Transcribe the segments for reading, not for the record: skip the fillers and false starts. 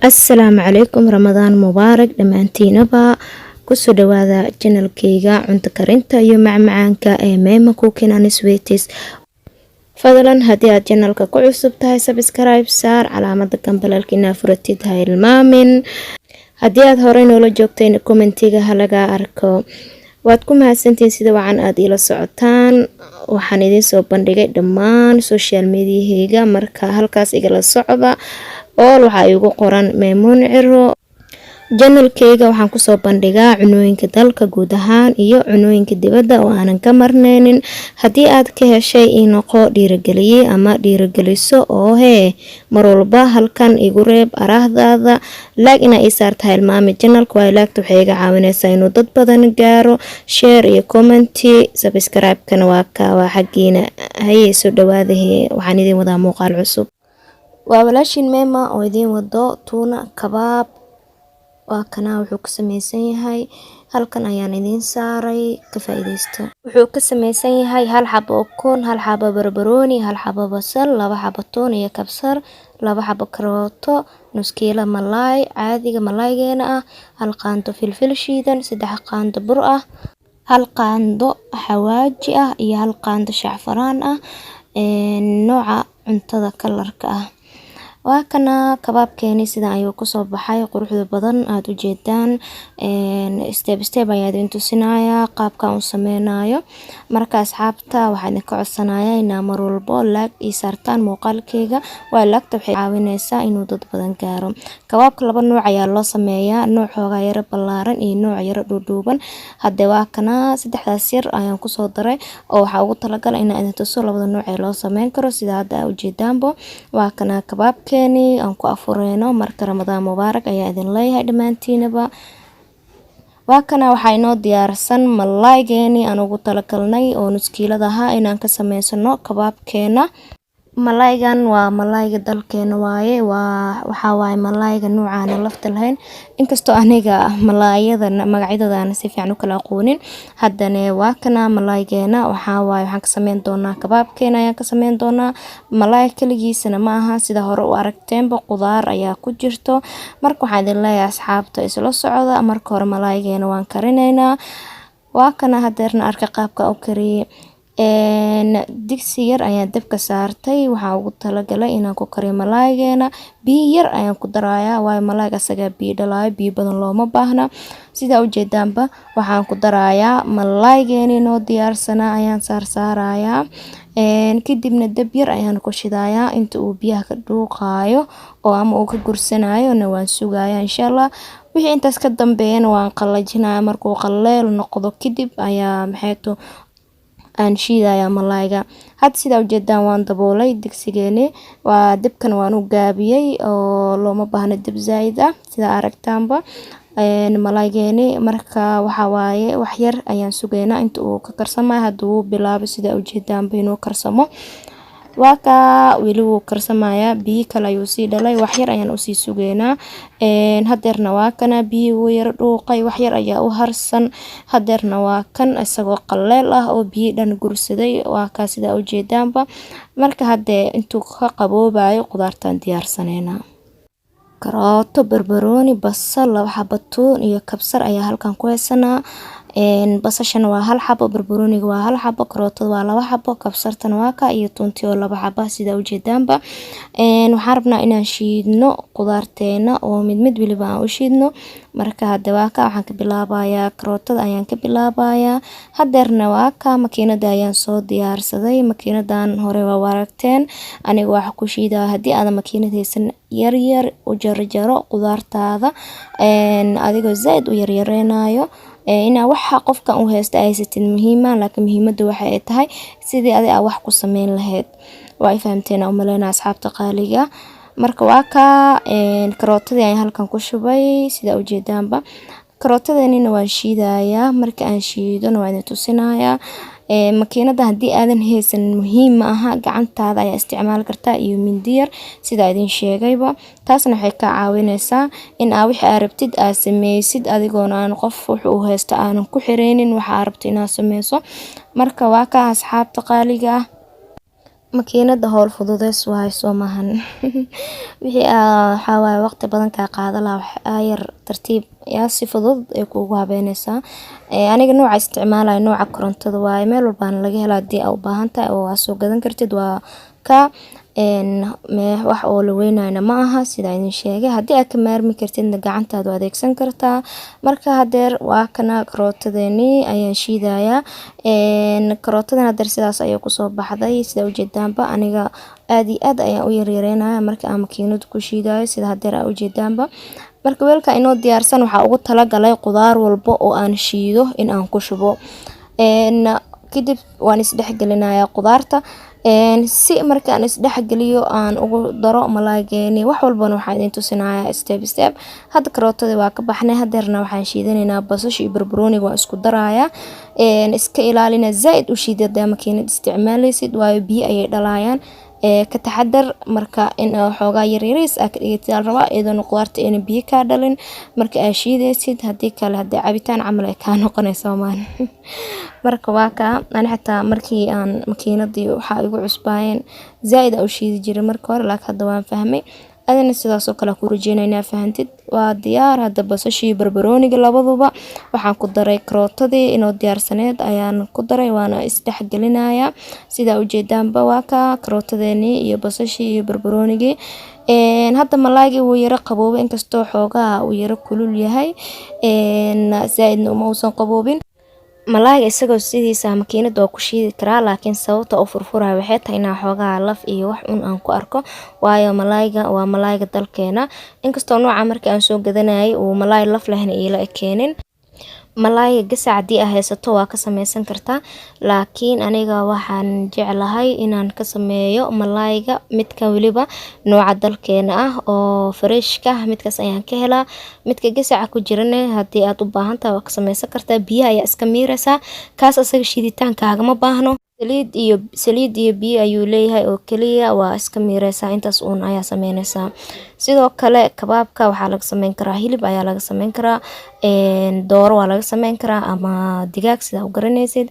Assalaamu calaykum Ramadaan mubaarak dhammaantiinaba kusoo dhawaada channelkayga cunto karinta iyo macmacaanka ee Mema Cooking and Sweeties. fadlan haddii aad channelka ku cusub tahay subscribe saar calaamada gambalaalka inaad furatid ha ilmaamin. haddii aad horey noola joogtayna commentiga halaga arko. waad ku mahadsantihiin sida wacan aad ila socotaan. waxaan idin soo bandhigay dhammaan social mediahayga, marka halkaas igala socda oo waxa igu qoran Maymuun Ciro. channelkayga waxaan ku soo bandhigaa cunooyinka dalka guud ahaan iyo cunooyinka dibadda oo aanan ka marneynin. haddii aad ka heshay inoqo dhiirigeliye ama dhiirigeliso oo mar walba halkan igu reeb araahdaada. like ina ii saarta ilmaami channelka waa laagta waxay iga caawinaysaa inuu dad badan gaaro. share iyo comment, subscribe kana waa xaqiina. haye soo dhawaada, waxaan idin wadaa muuqaal cusub. waa walaashin Mema oo idin wado tuna kabaab. waa kana wuxuu ka samaysan yahay, halkan ayaan idin saaray ka faa'iideysto. wuxuu ka samaysan yahay hal xabo ukun, hal xabo barbarooni, hal xabo basal, laba xabo toon iyo kabsar, laba xabo karooto, nus kiilo malaay caadiga malaaygeena ah, hal qaando filfil shiidan, saddex qaando bur ah, hal qaando xawaaji ah iyo hal qaando shacfaraan ah, nooca cuntada kalarka ah. waa kana kabaabkeeni sida ayuu kusoo baxay, quruxda badan aad u jeedaan. step step ayaa idin tusinayaa qaabka uu sameynayo. marka asxaabta waxaan idin ka codsanayaa inaa mar walbo like ii saartaan muuqaalkayga. waa lagta waxay caawinaysaa inuu dad badan gaaro. kabaabka laba nooc ayaa loo sameeyaa, nooc xoogaa yara ballaaran iyo nooc yara dhuudhuuban. hadda waa kana saddexdaas yar ayaan kusoo daray oo waxaa ugu talagalay inaan idin tuso labada nooc ee loo sameyn karo sida hadda aad u jeedaanbo. waa kana kabaabka aan ku afureyno, marka Ramadaan mubaarak ayaa idin leeyahay dhammaantiinaba. waa kana waxaa inoo diyaarsan malaaygeeni aan ugu talagalnay oo nus kiilada ahaa inaan ka sameysano kabaabkeena. malaaygan waa malaayga dalkeena waaye, waxaa waaye malaayga nuucaana lafta lahayn, inkastoo aniga malaayada magacyadooda aan si fiican u kala aqoonin. haddana waa kana malaaygeena waxaa waaye waxaan ka sameyn doonaa kabaabkeena ayaan ka sameyn doonaa. malaay kaligiisana ma aha, sida hore u aragteenba qudaar ayaa ku jirto. marka waxaan idin leeyahay asxaabta isla socda. marka hore malaaygeena waan karinaynaa. waa kana hadeerna arka qaabka u kariyay. digsi yar ayaan dabka saartay, waxaa ugu talagalay inaan ku kariyo malaaygeena. biyo yar ayaan ku darayaa, waayo malaayga asagaa biyo dhalaayo, biyo badan looma baahna. sidaa ujeedaanba waxaan ku darayaa malaaygeeni noo diyaarsanaa ayaan saarayaa. kadibna dab yar ayaan ku shidayaa inta uu biyaha ka dhuuqaayo oo ama uu ka gursanayo waan sugayaa insha Allah. wixii intaas ka dambeeyana waan qalajinayaa. markuu qaleel noqdo kadib ayaa maxayto aan shiidaya malaayga. had sida ujeedaan waan daboolay digsigeeni, waa dabkan waan u gaabiyay oo looma baahna dab zaid ah sida aragtaanba. malaaygeeni marka waxa waaye wax yar ayaan sugaynaa inta uu ka karsamayo. haduu bilaabo sida ujeedaanba inuu karsamo, waa ka weli wuu karsamayaa, biyo kale ayuu sii dhalay, wax yar ayaan usii sugaynaa. hadeerna waa kana biyo wuu yara dhuuqay, wax yar ayaa u harsan. hadeerna waa kan isagoo qaleel ah oo biyo dhan gursaday. waa ka sida ujeedaanba. marka hadee intuu ka qaboobayo qudaartan diyaarsaneynaa. karooto, barbarooni, basal, laba xabo toon iyo kabsar ayaa halkan ku haysanaa. basashana waa hal xabo, barbarooniga waa hal xabo, karootada waa laba xabo, kabsartana waa ka iyo toontii oo laba xabo sida ujeedaanba. waxaan rabnaa inaan shiidno qudaarteena oo mid mid waliba aan u shiidno. marka hadda waa ka waxaan ka bilaabayaa karootada ayaan ka bilaabayaa. hadeerna waa ka makiinada ayaan soo diyaarsaday. makiinadan hore waa aragteen, aniga waxa ku shiidaa haddii aad makiinad haysan yar yar u jarjaro qudaartaada adigoo zaid u yaryareynayo. inaa waxa qofkan u haysta aysatin muhiima, laakiin muhiimada waxa ay tahay sidii adiga wax ku sameyn lahayd. waa ay fahamteen u maleynaa asxaabta qaaliga. marka waa ka karootadii ayaan halkan ku shubay sida ujeedaanba. karootadeenina waan shiidayaa. marka aan shiidona waan idin tusinayaa. makiinada haddii aadan haysan muhiim ma aha, gacantaada ayaa isticmaali kartaa iyo mindi yar sida idin sheegayba. taasna waxay ka caawinaysaa in aad wixii aad rabtid aad sameysid adigoona aan qof wuxuu u haysto aanan ku xireynin waxa aad rabtid inaad sameyso. marka waa ka asxaabta qaaliga ah. makiinada howl fududeys waayo soo maahan wixii waxaa waaye waqti badan kaa qaada lahaa wax yar tartiib yaa si fudud ay kuugu habeyneysaa. Aniga nooca isticmaalayo nooca korontada waaye, meel walbaana laga helaa hadii aa u baahan tahay oo aa soo gadan kartid waa ka wax oo la weynayna ma aha sida idin sheegay. Haddii aad ka maarmi kartidna gacantaada waa adeegsan kartaa. Marka hadeer waa kana karootadeeni ayaan shiidayaa. Karootadan hadeer sidaas ayay kusoo baxday sida ujeedaanba. Aniga aad iyo aad ayaan u yaryareynayaa marka aan makiinada ku shiidayo sida hadeer aa ujeedaanba. Marka weelka inoo diyaarsan waxaa ugu talagalay qudaar walbo oo aan shiido in aan ku shubo. Kadib waan isdhexgelinayaa qudaarta si marka aan isdhexgeliyo aan ugu daro malaaygeeni wax walbana waxaan idin tusinayaa step step. Hadda karootada waa ka baxnay, hadeerna waxaan shiidanaynaa basasha iyo barbarooniga waan isku darayaa. Iska ilaalina zaaid u shiidada makiinad isticmaalaysid waayo biyo ayay dhalayaan. Ka taxadar marka in xoogaa yaryariis ka dhigtay rabaa iyadoo qudaarta in biyo ka dhalin marka aad shiidaysid, hadii kale hadii cabitaan camal ay ka noqonayso maan. Marka waa ka aan xitaa markii aan makiinadii waxa igu cusbaayeen zaaid u shiidi jiray marka hore, laakiin hadda waan fahmay. adana sidaas oo kale ku rajeynayna fahantid. waa diyaar hadda basashii barbarooniga labaduba waxaan ku daray karootadii inoo diyaarsaneed ayaan ku daray waana isdhexgelinayaa sida ujeedaanba. waa ka karootadeeni iyo basashii iyo barbaroonigi hadda malaayga wuu yara qaboobay inkastoo xoogaa uu yara kulul yahay zaaidna uma uusan qaboobin. malaayga isagoo sidiisa makiinada waa ku shiidi karaa, laakiin sababta u furfuraa waxay tahay inaan xoogaa laf iyo wax aan ku arko, waayo malaayga waa malaayga dalkeena. inkastoo nooca markii aan soo gadanayay uu malaay laf lehna ila ekeenin. malaayga gasac hadii aad haysato waa ka sameysan kartaa, laakiin aniga waxaan jeclahay inaan ka sameeyo malaayga midka waliba nooca dalkeena ah oo freshka midkaas ayaan ka helaa. midka gasaca ku jirana hadii aad u baahan tahay waa ka sameysan kartaa, biyaha ayaa iska miiraysaa. kaas asaga shiiditaankaaga ma baahno, saliid iyo biyo ayuu leeyahay oo kaliya waa iska miiraysaa, intaas uun ayaa sameynaysaa. sidoo kale kabaabka waxaa laga sameyn karaa hilib ayaa laga sameyn karaa, dooro waa laga sameyn karaa ama digaag sida u garanaysid.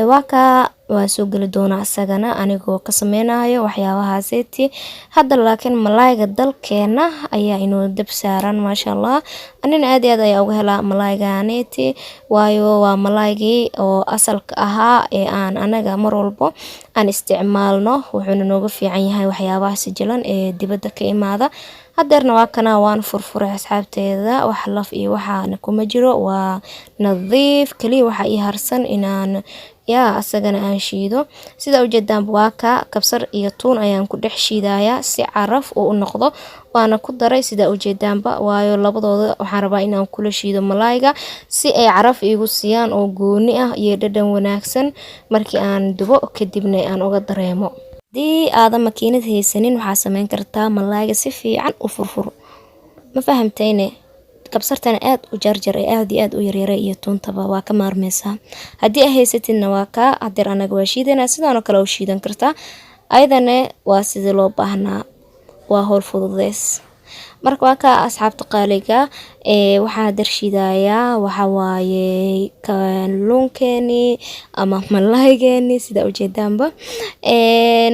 waa ka waa soo gali doonaa asagana anigoo ka sameynayo waxyaabahaaseti. hadda laakiin malaayga dalkeena ayaa inoo dab saaran maasha Allah. anina aad iyo aad ayaa uga helaa malaaygaaneti, waayo waa malaaygi oo asalka ahaa ee aan anaga mar walbo aan isticmaalno, wuxuuna nooga fiican yahay waxyaabaha sijilan ee dibadda ka imaada. hadeerna waa kana waan furfuray asxaabteeda, wax laf iyo waxaana kuma jiro, waa nadiif kaliya. waxa ii harsan inaan asagana aan shiido. sida ujeedaan waa ka kabsar iyo tuun ayaan ku dhex shiidayaa si caraf u noqdo, waana ku daray sida ujeedaanba, waayo labadooda waxaan rabaa inaan kula shiido malaayga si ay caraf igu siiyaan oo gooni ah iyo dhadhan wanaagsan markii aan dubo kadibna aan uga dareemo. hadii aadan makiinad haysanin waxaa sameyn kartaa malaayga si fiican u furfur, ma fahamtayne. kabsartana aad u jarjar aad iyo aad u yaryaray iyo tuuntaba waa ka maarmeysaa. hadii ay haysatidna waa ka hadeer anaga waa shiidana sidoo kale u shiidan kartaa, ayadana waa sidii loo baahnaa, waa howl fududeys. marka waa ka asxaabta qaaliga waxaa darshidayaa waxa waaye kalluunkeeni ama malaaygeeni sida ujeedaanba.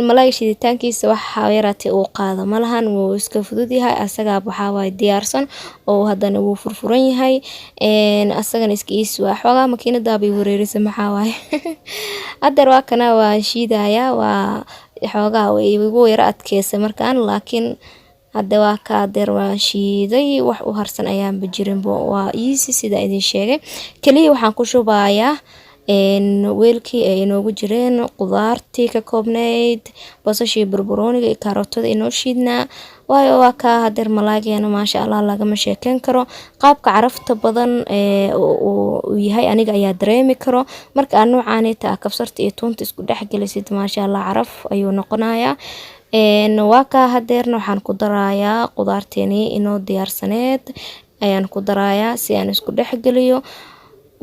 malaay shiiditaankiisa waxa yaraatay uu qaado malahan, wuu iska fudud yahay asaga. waxa waaye diyaarsan oo haddana wuu furfuran yahay asagana iska waa xoogaa makiinada bay wareerisa maxaa waaye. hadeer waa kana waa shiidayaa, waa xoogaa way igu yara adkeysa markaan, laakiin hadda waa ka hadeer waa shiiday, wax u harsan ayaan bajirin waa easy sida idin sheegay. kaliya waxaan ku shubayaa weelkii ay inoogu jireen qudaartii ka koobnayd basashii barbarooniga iyo karootada inoo shiidnaa. waayo waa ka hadeer malaaygeena maasha Allah lagama sheekeyn karo, qaabka carafta badan uu yahay aniga ayaa dareemi karo. marka aan noocaanita kabsarta iyo tuunta isku dhex gelisid maasha Allah caraf ayuu noqonayaa. waa ka hadeerna waxaan ku darayaa qudaarteeni inoo diyaarsaneed ayaan ku darayaa si aan isku dhex geliyo.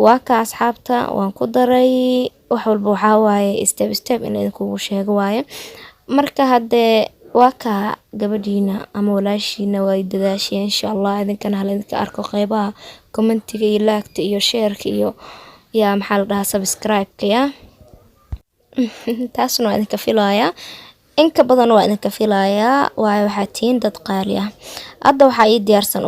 waa ka asxaabta waan ku daray wax walba, waxa waaye step step in idinku sheego waaye. marka hadde waa ka gabadhiina ama walaashiina way dadaasheen insha Allah. idinkana hal idinka arko qaybaha commentiga iyo like iyo share iyo maxaa la dhahaa subscribe-ka taasna waa idinka filayaa inka badan waa idinka filayaa waayo waxaa tihiin dad qaali ah. Hadda waxaa ii diyaarsan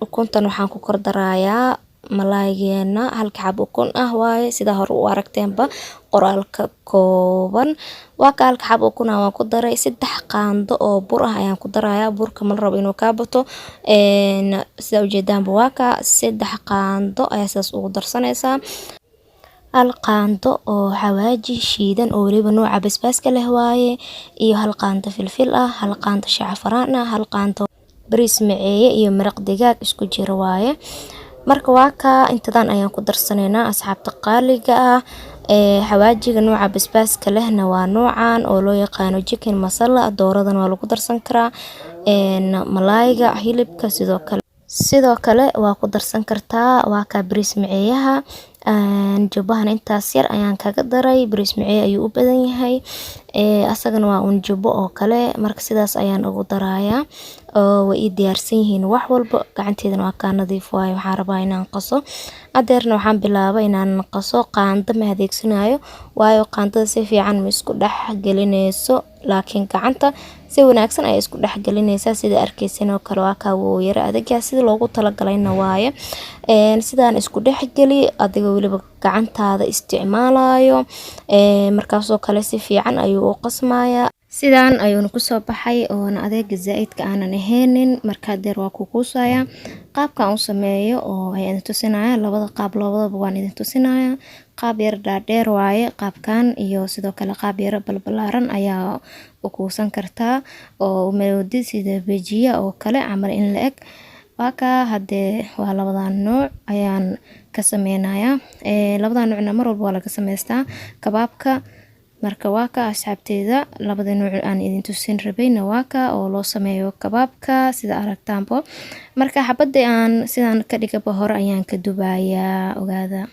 ukuntan waxaan ku kor darayaa malaaygeenna halka xab ukun ah waaye sida hore u aragteenba qoraalka kooban. waa ka halka xab ukun ah waan ku daray 3 qaando oo bur ah ayaan ku darayaa. burka ma rabo inuu ka bato sida ujeedaanba waa ka 3 qaando ayaa saas ugu darsanaysaa. hal qaando oo xawaaji shiidan oo waliba nooca basbaaska leh waaye iyo hal qaando filfil ah, hal qaando shacfaraan ah, hal qaando bariis maceeye iyo maraq digaag isku jira waaye. marka waa ka intadan ayaan ku darsanaynaa asxaabta qaaliga ah. xawaajiga nooca basbaaska lehna waa noocan oo loo yaqaano chicken masala. dooradan waa lagu darsan karaa malaayga, hilibka sidoo kale waa ku darsan kartaa. waa ka bariis maceeyaha jubahan intaas yar ayaan kaga daray. bariis maceeye ayuu u badan yahay asagana waa un jubo oo kale. marka sidaas ayaan ugu darayaa oo way ii diyaarsan yihiin wax walba. gacanteedana waa ka nadiif waaye. waxaan rabaa inaan qaso. adeerna waxaan bilaabay inaan qaso. qaando ma adeegsanayo waayo qaandada si fiican ma isku dhex gelinayso laakiin gacanta si wanaagsan ay isku dhex gelinaysaa sida arkeysan oo kale. waa ka wuu yara adag yahay sida loogu talagalayna waaye. sidaan isku dhex geli adiga waliba gacantaada isticmaalayo markaasoo kale si fiican ayuu u qasmayaa. sidaan ayuuna kusoo baxay oona adeega zaaidka aanan ahaynin. markaa deer waa ku kuusaya qaabkan u sameeyo oo ay idin tusinaya labada qaab labadaba waan idin tusinaya. qaab yar dhaadheer waaye qaabkan iyo sidoo kale qaab yar balbalaaran ayaa u kuusan kartaa oo meelodi sida bejiya oo kale camal in la eg. waa ka hadee waa labadan nooc ayaan ka sameynaya. labadan noocna mar walba waa laga sameystaa kabaabka. marka waa ka asxaabteeda labada nooc aan idin tusin rabayna waa ka oo loo sameeyo kabaabka sida aragtaanbo. marka xabada aan sidaan ka dhigaba hore ayaan ka dubayaa ogaada.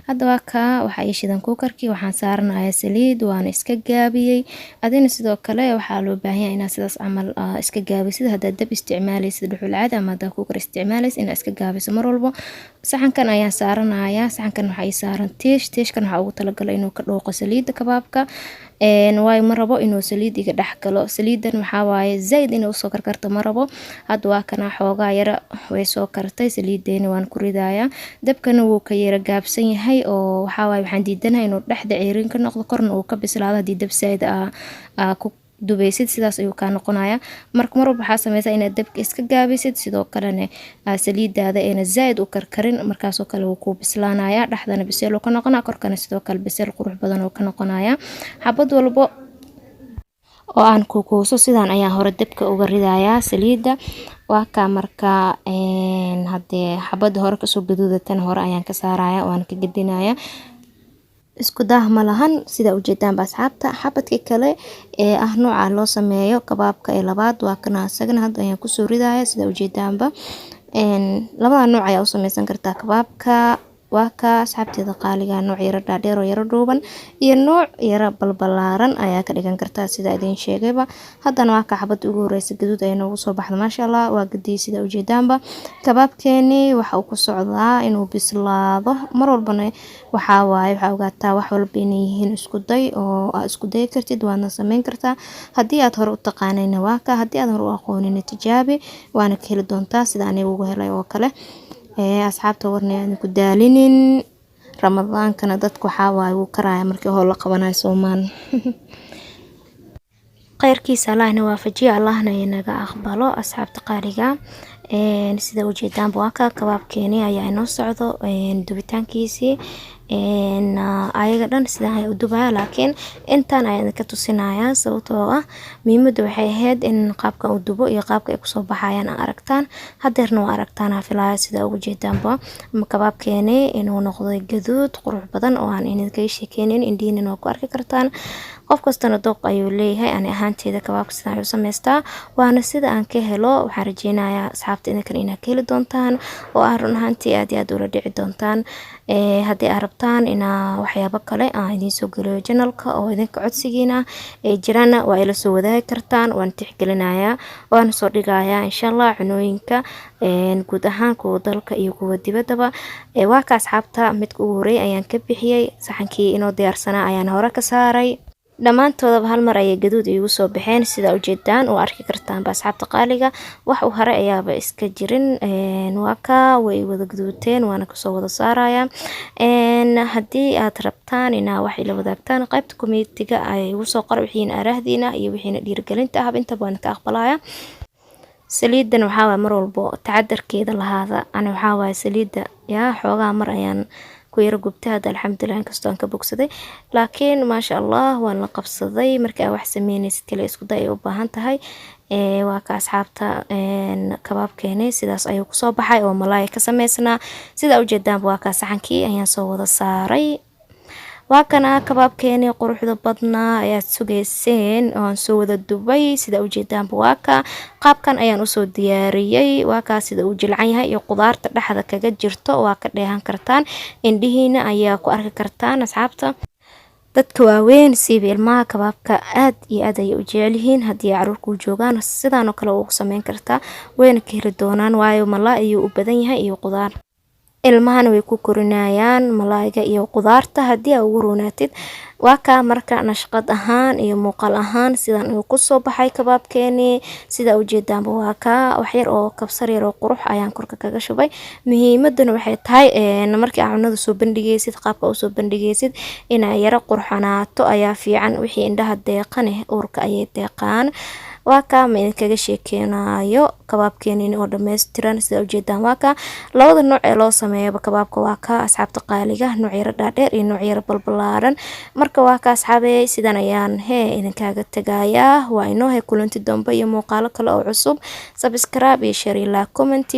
hadda waa ka waxa ay shidan kuukarkii waxaan saaranayaa saliid waan iska gaabiyey. adina sidoo kale waxaa loo baahan yahay inaad sidaas camal iska gaabisid haddaad dab isticmaalaysid dhuxul caadi ama haddaad kuukar isticmaalaysid inaad iska gaabiso mar walbo. saxankan ayaan saaranayaa. saxankan waxaa ii saaran tiishkan waxaa ugu talagalay inuu ka dhooqo saliidda kabaabka waayo ma rabo inuu saliid iga dhex galo. saliidan waxaa waaye zaaid inay usoo karkarto ma rabo. hadda waa kana xoogaa yara way soo kartay saliideena waan ku ridayaa. dabkana wuu ka yara gaabsan yahay oo waxaa waaye waxaan diidanahay inuu dhexda ceeriin ka noqdo korna uu ka bislaado haddii dab zaaid ku dubaysid sidaas ayuu ka noqonaya. marka mar walba waxaa sameysaa inaad dabka iska gaabisid sidoo kalena saliidaada ayna zaaid u karkarin markaasoo kale wuu ku bislaanaya. dhexdana biseel ka noqonaa korkana sidoo kale biseel qurux badan oo ka noqonaya. xabad walbo oo aan kuukuuso sidaan ayaan hore dabka uga ridayaa saliida. waa ka marka hadee xabada hore kasoo gaduudatan hore ayaan ka saaraya waan ka gedinaya. isku daah ma lahan sida ujeedaan ba asxaabta. xabadkii kale ee nooca loo sameeyo kabaabka ee labaad waa kana asagana hadda ayaan kusoo ridaya sida ujeedaanba. labada nooc ayaa u sameysan kartaa kabaabka. waa ka asxaabteeda qaaliga nooc yara dhaadheer oo yara dhuuban iyo nooc yara balbalaaran ayaa ka dhigan kartaa sida idin sheegayba. haddana waa ka xabada ugu horeysa gaduud ay noogu soo baxdo maasha Allah waa gadiyay sida ujeedaanba. kabaabkeeni waxa uu ku socdaa inuu bislaado mar walbana waxaa waaye waxaa ogaataa wax walba inay yihiin isku day oo aad isku day kartid waadna sameyn kartaa. haddii aad hore u taqaanayna waa ka haddii aad hore u aqoonin tijaabi waana ka heli doontaa sida aniga ugu helay oo kale. asxaabta warna aan ku daalinin ramadaankana dadku waxaa waaye wuu karaya markii hore la qabanayo Soomaan. khayrkiisa Allahna waafajiyo Allahna inaga aqbalo asxaabta qaaliga. sida ujeedaanba waa ka kabaabkeeni ayaa inoo socdo dubitaankiisii ayaga dhan sidaan ay u dubaya laakiin intaan ayaan ka tusinayaa sababtoo ah muhiimadu waxay ahayd in qaabka uu dubo iyo qaabka ay kusoo baxayaan aragtaan. hadeerna waa aragtaan filaya sida ugu jeedaanba kabaabkeeni inuu noqdo gaduud qurux badan oo aan idinka sheekeynin indhiina waa ku arki kartaan. qof kastana dooq ayuu leeyahay. ani ahaanteeda kabaabka sidaan u sameystaa waana sida aan ka helo. waxaan rajeynayaa asxaabta idinkan inaad ka heli doontaan oo aan run ahaantii aad iyo aad ula dhici doontaan. haddii aad rabtaan inaa waxyaabo kale aan idiin soo geliyo channelka oo idinka codsigiina jirana waa ila soo wadaagi kartaan. waan tixgelinayaa waana soo dhigayaa insha Allah cunooyinka guud ahaan kuwa dalka iyo kuwa dibaddaba. waa ka asxaabta midka ugu horeey ayaan ka bixiyay saxankii inoo diyaarsanaa ayaan hore ka saaray. dhammaantoodaba hal mar ayay gaduud igu soo baxeen sida ujeedaan oo arki kartaan asxaabta qaaliga. wax u hore ayaaba iska jirin. waa ka way wada gaduuteen waana kasoo wada saaraya. haddii aad rabtaan inaa wax ila wadaagtaan qaybta community-ga ay ugu soo qor wixiina araahdiina iyo wixiina dhiirigelinta ah inta baan ka aqbalaya. saliidan waxaa waa mar walbo tacadarkeeda lahaada. ana waxaa waa saliida yaa xoogaa mar ayaan ku yara gubtay. hadda alxamdulilah inkastoo aan ka bogsaday laakiin maasha Allah waan la qabsaday. markaa wax sameynaysid kale isku day u baahan tahay. waa ka asxaabta kabaabkeena sidaas ayuu ku soo baxay oo malaay ka sameysnaa. sida ujeedaan waa ka saxankii ayaan soo wada saaray. waa kana kabaabkeena quruxda badnaa ayaad sugeyseen oo aan soo wada dubay. sida ujeedaan waa ka qaabkan ayaan u soo diyaariyay. waa ka sida uu jilcan yahay iyo qudaarta dhaxda kaga jirto waa ka dheehan kartaan. indhihiina ayaa ku arki kartaan asxaabta. dadka waaweyn siiba ilmaha kabaabka aad iyo aad ay u jecel yihiin. haddii caruur ku joogaan sidaan oo kale ugu sameyn kartaa wayna ka heli doonaan waayo malaay ayuu u badan yahay iyo qudaar. ilmahana way ku korinayaan malaayga iyo qudaarta haddii aad ugu roonaatid. waa ka marka nashqad ahaan iyo muuqaal ahaan sidaan uu ku soo baxay kabaabkeeni. sida ujeedaanba waa ka wax yar oo kabsar yar oo qurux ayaan korka kaga shubay. muhiimaduna waxay tahay markii aad cunada soo bandhigaysid qaabka u soo bandhigaysid inay yara qurxanaato ayaa fiican. wixii indhaha deeqan uurka ayay deeqaan. waa ka ma idinkaga sheekeynayo kabaabkeeni oo dhameystiran. sida ujeedaan waa ka labada nooc ee loo sameeyo kabaabka. waa ka asxaabta qaaliga nooc yar dhaadheer iyo nooc yar balbalaaran. marka waa ka asxaabey sidan ayaan idinkaga tagayaa. waa inoo kulanti dambe iyo muuqaalo kale oo cusub. subscribe iyo share iyo like comment.